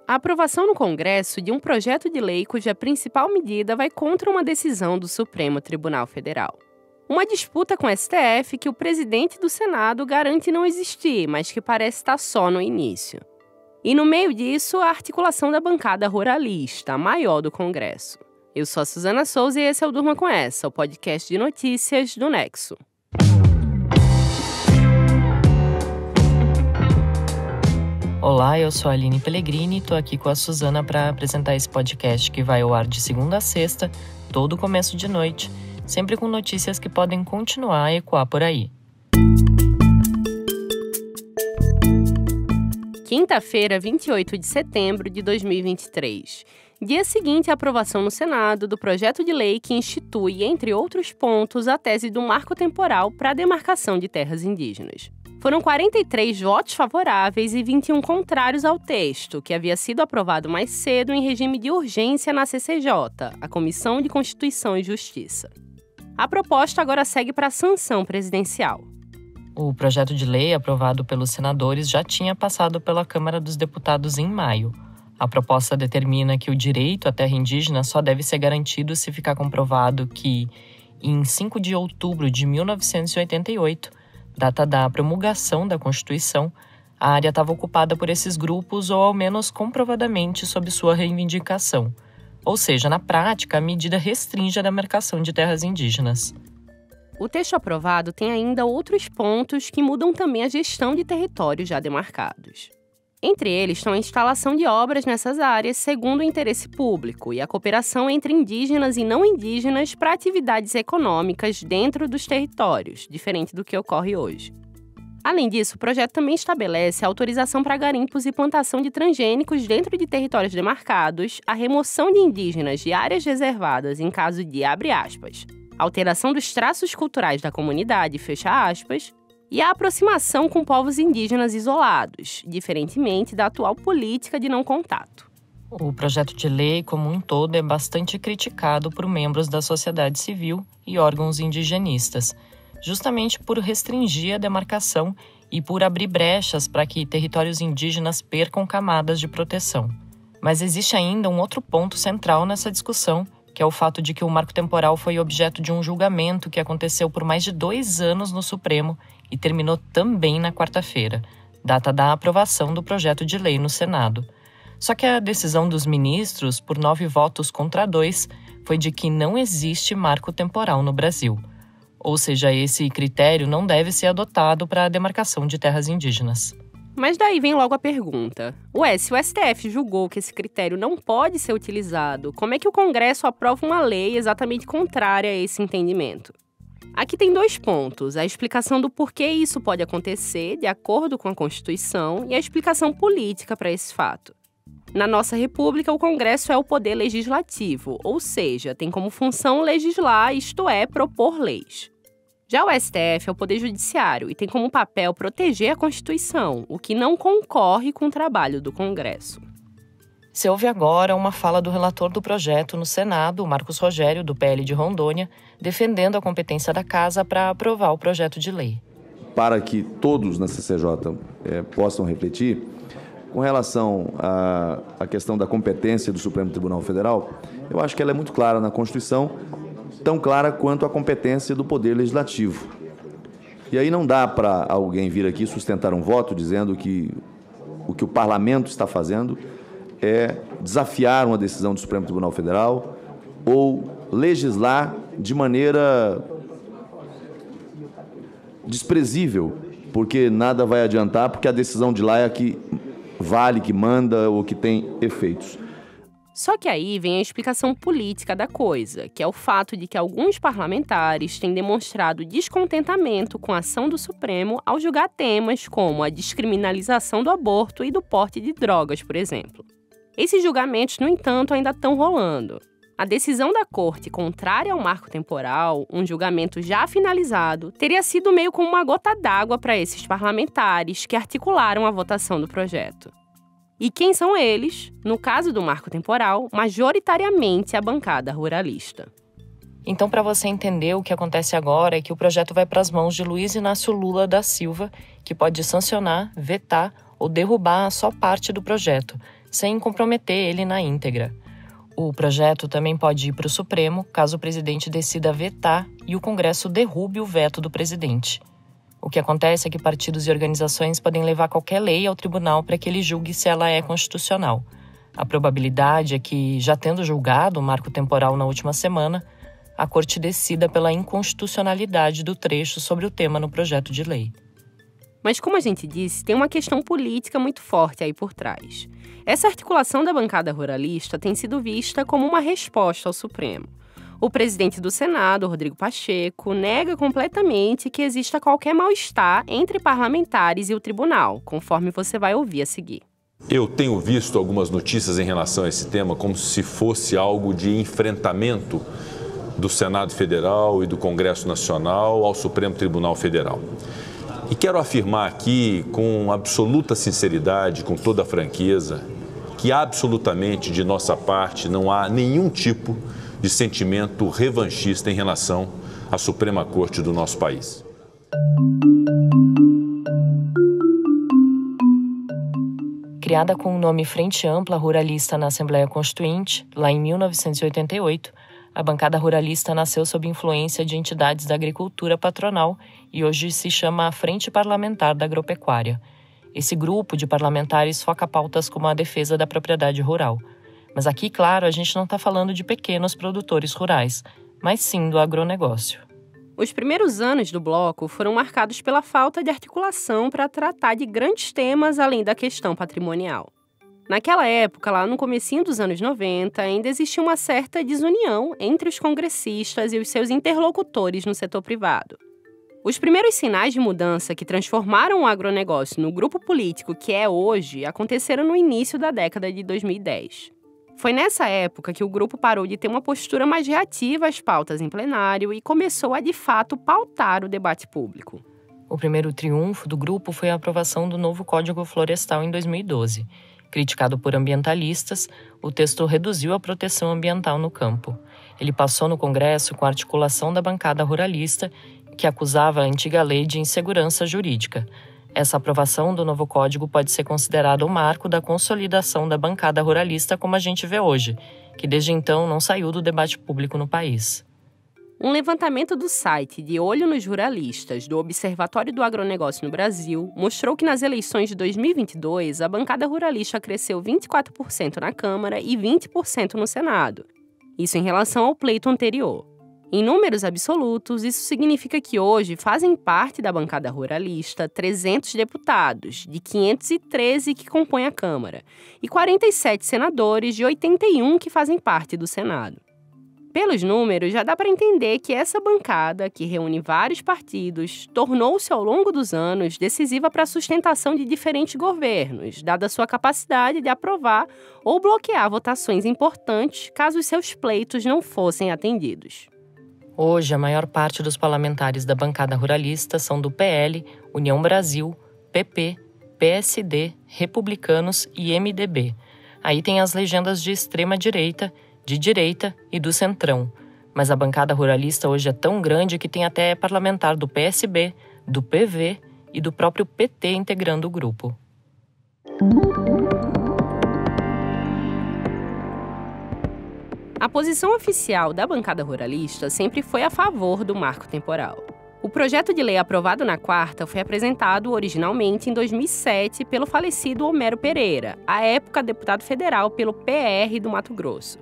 A aprovação no Congresso de um projeto de lei cuja principal medida vai contra uma decisão do Supremo Tribunal Federal. Uma disputa com o STF que o presidente do Senado garante não existir, mas que parece estar só no início. E no meio disso, a articulação da bancada ruralista, a maior do Congresso. Eu sou a Suzana Souza e esse é o Durma Com Essa, o podcast de notícias do Nexo. Olá, eu sou a Aline Pellegrini e estou aqui com a Suzana para apresentar esse podcast que vai ao ar de segunda a sexta, todo começo de noite, sempre com notícias que podem continuar a ecoar por aí. Quinta-feira, 28 de setembro de 2023. Dia seguinte à aprovação no Senado do projeto de lei que institui, entre outros pontos, a tese do marco temporal para a demarcação de terras indígenas. Foram 43 votos favoráveis e 21 contrários ao texto, que havia sido aprovado mais cedo em regime de urgência na CCJ, a Comissão de Constituição e Justiça. A proposta agora segue para a sanção presidencial. O projeto de lei aprovado pelos senadores já tinha passado pela Câmara dos Deputados em maio. A proposta determina que o direito à terra indígena só deve ser garantido se ficar comprovado que, em 5 de outubro de 1988, data da promulgação da Constituição, a área estava ocupada por esses grupos ou, ao menos, comprovadamente sob sua reivindicação. Ou seja, na prática, a medida restringe a demarcação de terras indígenas. O texto aprovado tem ainda outros pontos que mudam também a gestão de territórios já demarcados. Entre eles estão a instalação de obras nessas áreas segundo o interesse público e a cooperação entre indígenas e não indígenas para atividades econômicas dentro dos territórios, diferente do que ocorre hoje. Além disso, o projeto também estabelece a autorização para garimpos e plantação de transgênicos dentro de territórios demarcados, a remoção de indígenas de áreas reservadas em caso de, abre aspas, alteração dos traços culturais da comunidade, fecha aspas, e a aproximação com povos indígenas isolados, diferentemente da atual política de não contato. O projeto de lei, como um todo, é bastante criticado por membros da sociedade civil e órgãos indigenistas, justamente por restringir a demarcação e por abrir brechas para que territórios indígenas percam camadas de proteção. Mas existe ainda um outro ponto central nessa discussão, que é o fato de que o marco temporal foi objeto de um julgamento que aconteceu por mais de 2 anos no Supremo e terminou também na quarta-feira, data da aprovação do projeto de lei no Senado. Só que a decisão dos ministros, por 9 votos contra 2, foi de que não existe marco temporal no Brasil. Ou seja, esse critério não deve ser adotado para a demarcação de terras indígenas. Mas daí vem logo a pergunta. Se o STF julgou que esse critério não pode ser utilizado, como é que o Congresso aprova uma lei exatamente contrária a esse entendimento? Aqui tem 2 pontos, a explicação do porquê isso pode acontecer, de acordo com a Constituição, e a explicação política para esse fato. Na nossa República, o Congresso é o poder legislativo, ou seja, tem como função legislar, isto é, propor leis. Já o STF é o Poder Judiciário e tem como papel proteger a Constituição, o que não concorre com o trabalho do Congresso. Se ouve agora uma fala do relator do projeto no Senado, Marcos Rogério, do PL de Rondônia, defendendo a competência da Casa para aprovar o projeto de lei. Para que todos na CCJ possam refletir, com relação à questão da competência do Supremo Tribunal Federal, eu acho que ela é muito clara na Constituição, tão clara quanto a competência do Poder Legislativo. E aí não dá para alguém vir aqui sustentar um voto dizendo que o que o Parlamento está fazendo é desafiar uma decisão do Supremo Tribunal Federal ou legislar de maneira desprezível, porque nada vai adiantar, porque a decisão de lá é a que vale, que manda ou que tem efeitos. Só que aí vem a explicação política da coisa, que é o fato de que alguns parlamentares têm demonstrado descontentamento com a ação do Supremo ao julgar temas como a descriminalização do aborto e do porte de drogas, por exemplo. Esses julgamentos, no entanto, ainda estão rolando. A decisão da Corte contrária ao marco temporal, um julgamento já finalizado, teria sido meio como uma gota d'água para esses parlamentares que articularam a votação do projeto. E quem são eles? No caso do marco temporal, majoritariamente a bancada ruralista. Então, para você entender o que acontece agora é que o projeto vai para as mãos de Luiz Inácio Lula da Silva, que pode sancionar, vetar ou derrubar só parte do projeto, sem comprometer ele na íntegra. O projeto também pode ir para o Supremo, caso o presidente decida vetar e o Congresso derrube o veto do presidente. O que acontece é que partidos e organizações podem levar qualquer lei ao tribunal para que ele julgue se ela é constitucional. A probabilidade é que, já tendo julgado o marco temporal na última semana, a Corte decida pela inconstitucionalidade do trecho sobre o tema no projeto de lei. Mas, como a gente disse, tem uma questão política muito forte aí por trás. Essa articulação da bancada ruralista tem sido vista como uma resposta ao Supremo. O presidente do Senado, Rodrigo Pacheco, nega completamente que exista qualquer mal-estar entre parlamentares e o tribunal, conforme você vai ouvir a seguir. Eu tenho visto algumas notícias em relação a esse tema como se fosse algo de enfrentamento do Senado Federal e do Congresso Nacional ao Supremo Tribunal Federal. E quero afirmar aqui com absoluta sinceridade, com toda a franqueza, que absolutamente de nossa parte não há nenhum tipo de sentimento revanchista em relação à Suprema Corte do nosso país. Criada com o nome Frente Ampla Ruralista na Assembleia Constituinte, lá em 1988, a bancada ruralista nasceu sob influência de entidades da agricultura patronal e hoje se chama Frente Parlamentar da Agropecuária. Esse grupo de parlamentares foca pautas como a defesa da propriedade rural. Mas aqui, claro, a gente não está falando de pequenos produtores rurais, mas sim do agronegócio. Os primeiros anos do bloco foram marcados pela falta de articulação para tratar de grandes temas além da questão patrimonial. Naquela época, lá no comecinho dos anos 90, ainda existia uma certa desunião entre os congressistas e os seus interlocutores no setor privado. Os primeiros sinais de mudança que transformaram o agronegócio no grupo político que é hoje aconteceram no início da década de 2010. Foi nessa época que o grupo parou de ter uma postura mais reativa às pautas em plenário e começou a, de fato, pautar o debate público. O primeiro triunfo do grupo foi a aprovação do novo Código Florestal em 2012. Criticado por ambientalistas, o texto reduziu a proteção ambiental no campo. Ele passou no Congresso com a articulação da bancada ruralista, que acusava a antiga lei de insegurança jurídica. Essa aprovação do novo código pode ser considerada o marco da consolidação da bancada ruralista como a gente vê hoje, que desde então não saiu do debate público no país. Um levantamento do site De Olho nos Ruralistas, do Observatório do Agronegócio no Brasil, mostrou que nas eleições de 2022, a bancada ruralista cresceu 24% na Câmara e 20% no Senado. Isso em relação ao pleito anterior. Em números absolutos, isso significa que hoje fazem parte da bancada ruralista 300 deputados, de 513 que compõem a Câmara, e 47 senadores, de 81 que fazem parte do Senado. Pelos números, já dá para entender que essa bancada, que reúne vários partidos, tornou-se ao longo dos anos decisiva para a sustentação de diferentes governos, dada sua capacidade de aprovar ou bloquear votações importantes caso os seus pleitos não fossem atendidos. Hoje, a maior parte dos parlamentares da bancada ruralista são do PL, União Brasil, PP, PSD, Republicanos e MDB. Aí tem as legendas de extrema-direita, de direita e do centrão. Mas a bancada ruralista hoje é tão grande que tem até parlamentar do PSB, do PV e do próprio PT integrando o grupo. A posição oficial da bancada ruralista sempre foi a favor do marco temporal. O projeto de lei aprovado na quarta foi apresentado originalmente em 2007 pelo falecido Homero Pereira, à época deputado federal pelo PR do Mato Grosso.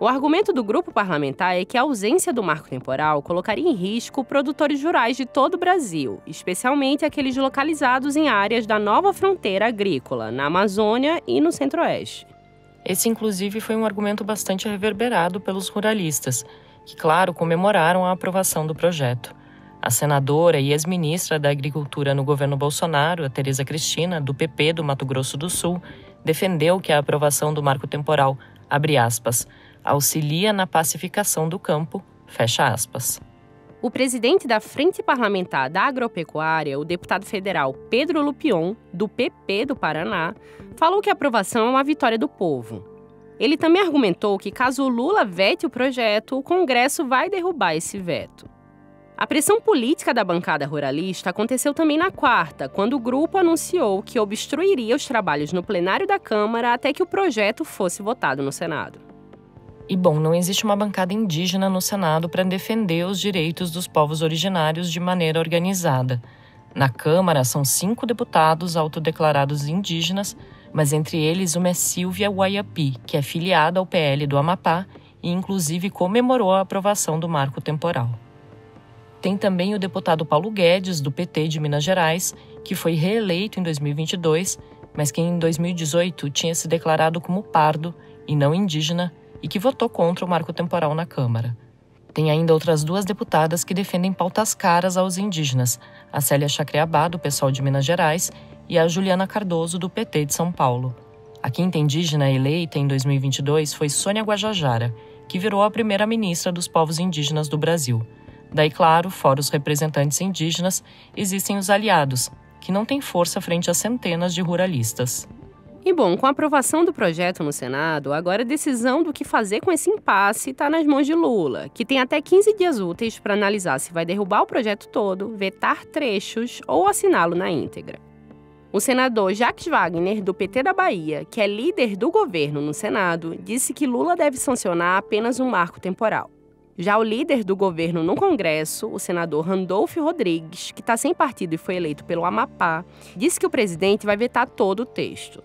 O argumento do grupo parlamentar é que a ausência do marco temporal colocaria em risco produtores rurais de todo o Brasil, especialmente aqueles localizados em áreas da nova fronteira agrícola, na Amazônia e no Centro-Oeste. Esse, inclusive, foi um argumento bastante reverberado pelos ruralistas, que, claro, comemoraram a aprovação do projeto. A senadora e ex-ministra da Agricultura no governo Bolsonaro, a Tereza Cristina, do PP do Mato Grosso do Sul, defendeu que a aprovação do marco temporal, abre aspas, auxilia na pacificação do campo, fecha aspas. O presidente da Frente Parlamentar da Agropecuária, o deputado federal Pedro Lupion, do PP do Paraná, falou que a aprovação é uma vitória do povo. Ele também argumentou que caso o Lula vete o projeto, o Congresso vai derrubar esse veto. A pressão política da bancada ruralista aconteceu também na quarta, quando o grupo anunciou que obstruiria os trabalhos no plenário da Câmara até que o projeto fosse votado no Senado. E bom, não existe uma bancada indígena no Senado para defender os direitos dos povos originários de maneira organizada. Na Câmara são 5 deputados autodeclarados indígenas, mas entre eles uma é Silvia Waiapi, que é filiada ao PL do Amapá e inclusive comemorou a aprovação do marco temporal. Tem também o deputado Paulo Guedes, do PT de Minas Gerais, que foi reeleito em 2022, mas que em 2018 tinha se declarado como pardo e não indígena e que votou contra o marco temporal na Câmara. Tem ainda outras 2 deputadas que defendem pautas caras aos indígenas, a Célia Chacreabá, do PSOL de Minas Gerais, e a Juliana Cardoso, do PT de São Paulo. A quinta indígena eleita em 2022 foi Sônia Guajajara, que virou a primeira-ministra dos povos indígenas do Brasil. Daí, claro, fora os representantes indígenas, existem os aliados, que não têm força frente a centenas de ruralistas. E bom, com a aprovação do projeto no Senado, agora a decisão do que fazer com esse impasse está nas mãos de Lula, que tem até 15 dias úteis para analisar se vai derrubar o projeto todo, vetar trechos ou assiná-lo na íntegra. O senador Jacques Wagner, do PT da Bahia, que é líder do governo no Senado, disse que Lula deve sancionar apenas um marco temporal. Já o líder do governo no Congresso, o senador Randolfo Rodrigues, que está sem partido e foi eleito pelo Amapá, disse que o presidente vai vetar todo o texto.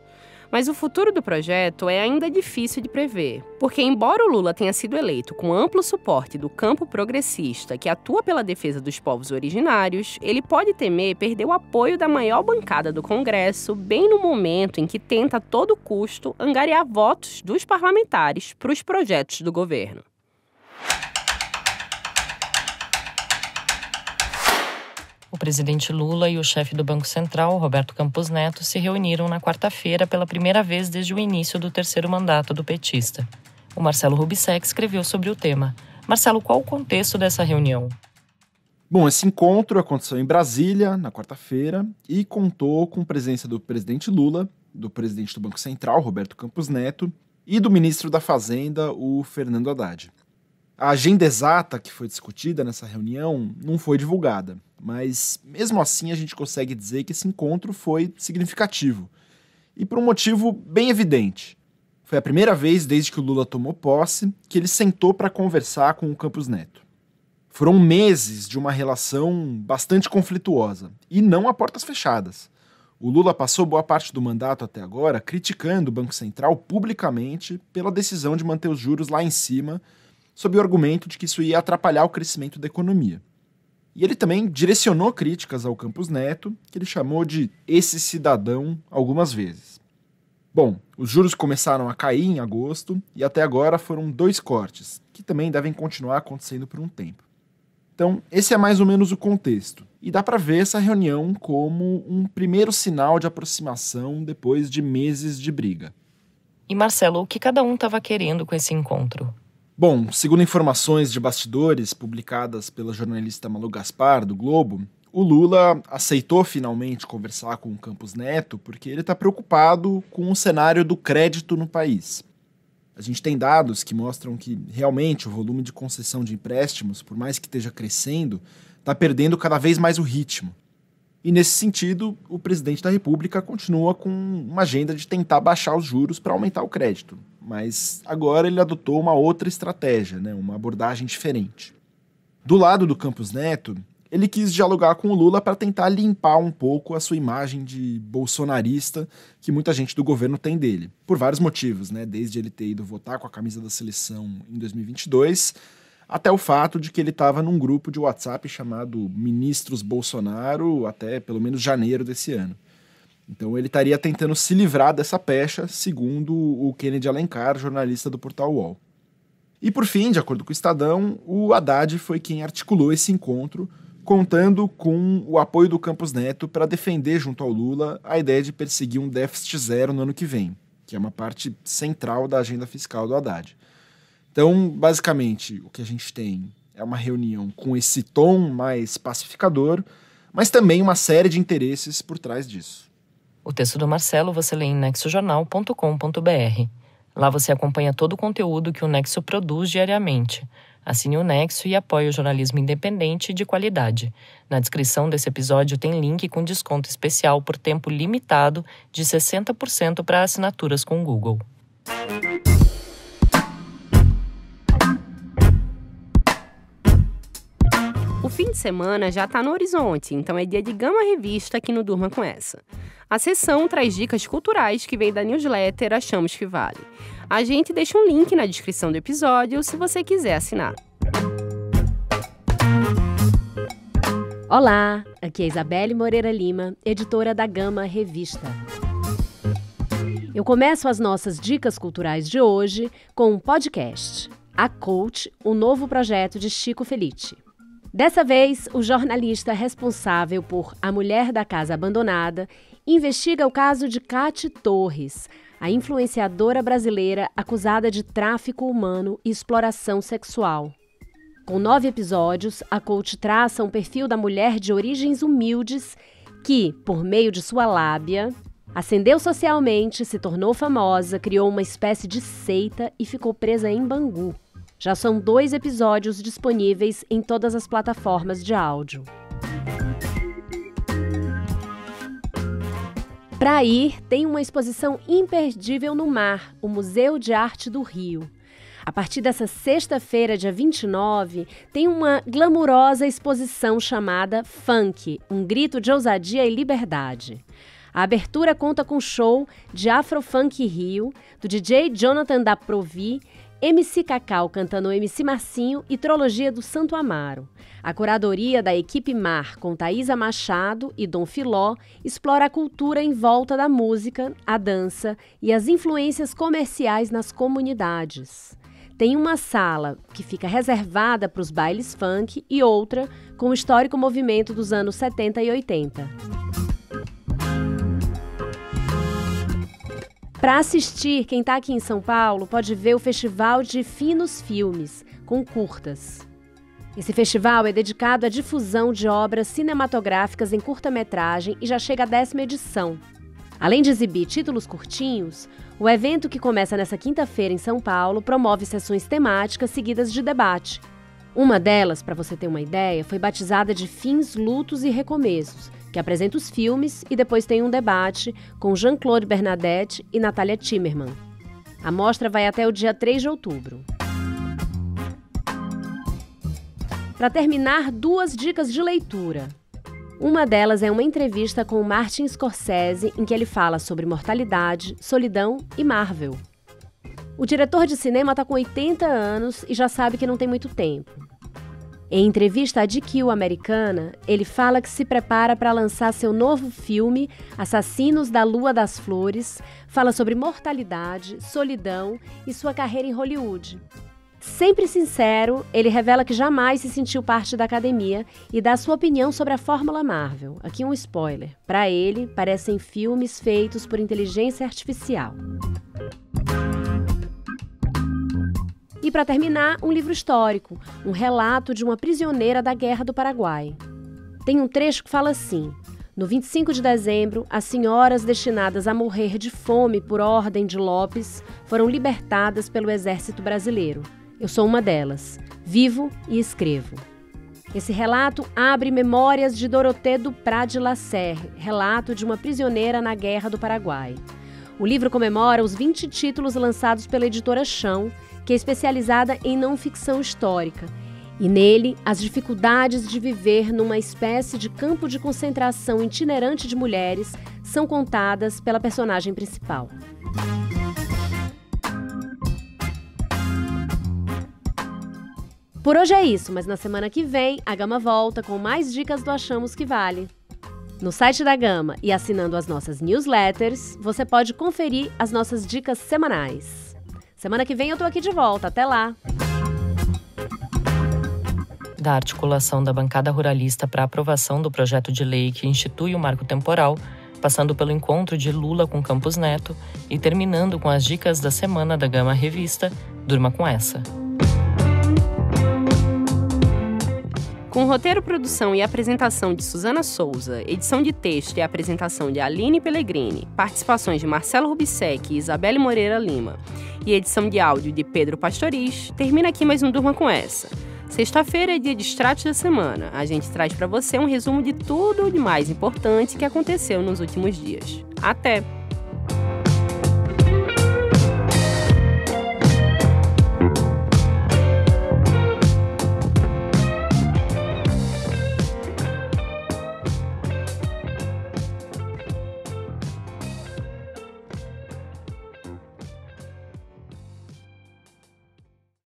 Mas o futuro do projeto é ainda difícil de prever, porque embora o Lula tenha sido eleito com amplo suporte do campo progressista que atua pela defesa dos povos originários, ele pode temer perder o apoio da maior bancada do Congresso bem no momento em que tenta a todo custo angariar votos dos parlamentares para os projetos do governo. O presidente Lula e o chefe do Banco Central, Roberto Campos Neto, se reuniram na quarta-feira pela primeira vez desde o início do 3º mandato do petista. O Marcelo Rubissec escreveu sobre o tema. Marcelo, qual o contexto dessa reunião? Bom, esse encontro aconteceu em Brasília, na quarta-feira, e contou com a presença do presidente Lula, do presidente do Banco Central, Roberto Campos Neto, e do ministro da Fazenda, o Fernando Haddad. A agenda exata que foi discutida nessa reunião não foi divulgada, mas mesmo assim a gente consegue dizer que esse encontro foi significativo. E por um motivo bem evidente. Foi a primeira vez desde que o Lula tomou posse que ele sentou para conversar com o Campos Neto. Foram meses de uma relação bastante conflituosa, e não a portas fechadas. O Lula passou boa parte do mandato até agora criticando o Banco Central publicamente pela decisão de manter os juros lá em cima, sob o argumento de que isso ia atrapalhar o crescimento da economia. E ele também direcionou críticas ao Campos Neto, que ele chamou de esse cidadão algumas vezes. Bom, os juros começaram a cair em agosto e até agora foram 2 cortes, que também devem continuar acontecendo por um tempo. Então, esse é mais ou menos o contexto. E dá para ver essa reunião como um primeiro sinal de aproximação depois de meses de briga. E Marcelo, o que cada um estava querendo com esse encontro? Bom, segundo informações de bastidores publicadas pela jornalista Malu Gaspar, do Globo, o Lula aceitou finalmente conversar com o Campos Neto porque ele está preocupado com o cenário do crédito no país. A gente tem dados que mostram que realmente o volume de concessão de empréstimos, por mais que esteja crescendo, está perdendo cada vez mais o ritmo. E nesse sentido, o presidente da República continua com uma agenda de tentar baixar os juros para aumentar o crédito. Mas agora ele adotou uma outra estratégia, uma abordagem diferente. Do lado do Campos Neto, ele quis dialogar com o Lula para tentar limpar um pouco a sua imagem de bolsonarista que muita gente do governo tem dele. Por vários motivos, desde ele ter ido votar com a camisa da seleção em 2022, até o fato de que ele estava num grupo de WhatsApp chamado Ministros Bolsonaro até pelo menos janeiro desse ano. Então ele estaria tentando se livrar dessa pecha, segundo o Kennedy Alencar, jornalista do portal UOL. E por fim, de acordo com o Estadão, o Haddad foi quem articulou esse encontro, contando com o apoio do Campos Neto para defender junto ao Lula a ideia de perseguir um déficit zero no ano que vem, que é uma parte central da agenda fiscal do Haddad. Então, basicamente, o que a gente tem é uma reunião com esse tom mais pacificador, mas também uma série de interesses por trás disso. O texto do Marcelo você lê em nexojornal.com.br. Lá você acompanha todo o conteúdo que o Nexo produz diariamente. Assine o Nexo e apoie o jornalismo independente e de qualidade. Na descrição desse episódio tem link com desconto especial por tempo limitado de 60% para assinaturas com o Google. O fim de semana já está no horizonte, então é dia de Gama Revista aqui no Durma Com Essa. A sessão traz dicas culturais que vem da newsletter Achamos Que Vale. A gente deixa um link na descrição do episódio se você quiser assinar. Olá, aqui é Isabelle Moreira Lima, editora da Gama Revista. Eu começo as nossas dicas culturais de hoje com um podcast, A Coach, o novo projeto de Chico Felitti. Dessa vez, o jornalista responsável por A Mulher da Casa Abandonada investiga o caso de Cate Torres, a influenciadora brasileira acusada de tráfico humano e exploração sexual. Com 9 episódios, a Coach traça um perfil da mulher de origens humildes que, por meio de sua lábia, ascendeu socialmente, se tornou famosa, criou uma espécie de seita e ficou presa em Bangu. Já são 2 episódios disponíveis em todas as plataformas de áudio. Para ir, tem uma exposição imperdível no Mar, o Museu de Arte do Rio. A partir dessa sexta-feira, dia 29, tem uma glamurosa exposição chamada Funk, um grito de ousadia e liberdade. A abertura conta com show de Afrofunk Rio, do DJ Jonathan da Provi, MC Cacau cantando MC Marcinho e Trologia do Santo Amaro. A curadoria da equipe Mar, com Thaisa Machado e Dom Filó, explora a cultura em volta da música, a dança e as influências comerciais nas comunidades. Tem uma sala que fica reservada para os bailes funk e outra com o histórico movimento dos anos 70 e 80. Para assistir, quem está aqui em São Paulo pode ver o Festival de Finos Filmes, com curtas. Esse festival é dedicado à difusão de obras cinematográficas em curta-metragem e já chega à 10ª edição. Além de exibir títulos curtinhos, o evento, que começa nesta quinta-feira em São Paulo, promove sessões temáticas seguidas de debate. Uma delas, para você ter uma ideia, foi batizada de Fins, Lutos e Recomeços, que apresenta os filmes e depois tem um debate com Jean-Claude Bernadette e Natália Timmerman. A mostra vai até o dia 3 de outubro. Para terminar, 2 dicas de leitura. Uma delas é uma entrevista com Martin Scorsese, em que ele fala sobre mortalidade, solidão e Marvel. O diretor de cinema está com 80 anos e já sabe que não tem muito tempo. Em entrevista à GQ americana, ele fala que se prepara para lançar seu novo filme, Assassinos da Lua das Flores, fala sobre mortalidade, solidão e sua carreira em Hollywood. Sempre sincero, ele revela que jamais se sentiu parte da academia e dá sua opinião sobre a Fórmula Marvel. Aqui um spoiler. Para ele, parecem filmes feitos por inteligência artificial. E para terminar, um livro histórico, um relato de uma prisioneira da Guerra do Paraguai. Tem um trecho que fala assim: no 25 de dezembro, as senhoras destinadas a morrer de fome por ordem de Lopes foram libertadas pelo exército brasileiro. Eu sou uma delas. Vivo e escrevo. Esse relato abre Memórias de Dorothée Duprat de Lasserre, relato de uma prisioneira na Guerra do Paraguai. O livro comemora os 20 títulos lançados pela editora Chão, que é especializada em não-ficção histórica, e nele as dificuldades de viver numa espécie de campo de concentração itinerante de mulheres são contadas pela personagem principal. Por hoje é isso, mas na semana que vem a Gama volta com mais dicas do Achamos Que Vale. No site da Gama e assinando as nossas newsletters, você pode conferir as nossas dicas semanais. Semana que vem eu tô aqui de volta, até lá! Da articulação da bancada ruralista para a aprovação do projeto de lei que institui o marco temporal, passando pelo encontro de Lula com Campos Neto e terminando com as dicas da semana da Gama Revista, durma com essa. Com roteiro, produção e apresentação de Suzana Souza, edição de texto e apresentação de Aline Pellegrini, participações de Marcelo Rubissec e Isabelle Moreira Lima, e edição de áudio de Pedro Pastoriz, termina aqui mais um Durma Com Essa. Sexta-feira é dia de Extratos da Semana. A gente traz para você um resumo de tudo de mais importante que aconteceu nos últimos dias. Até!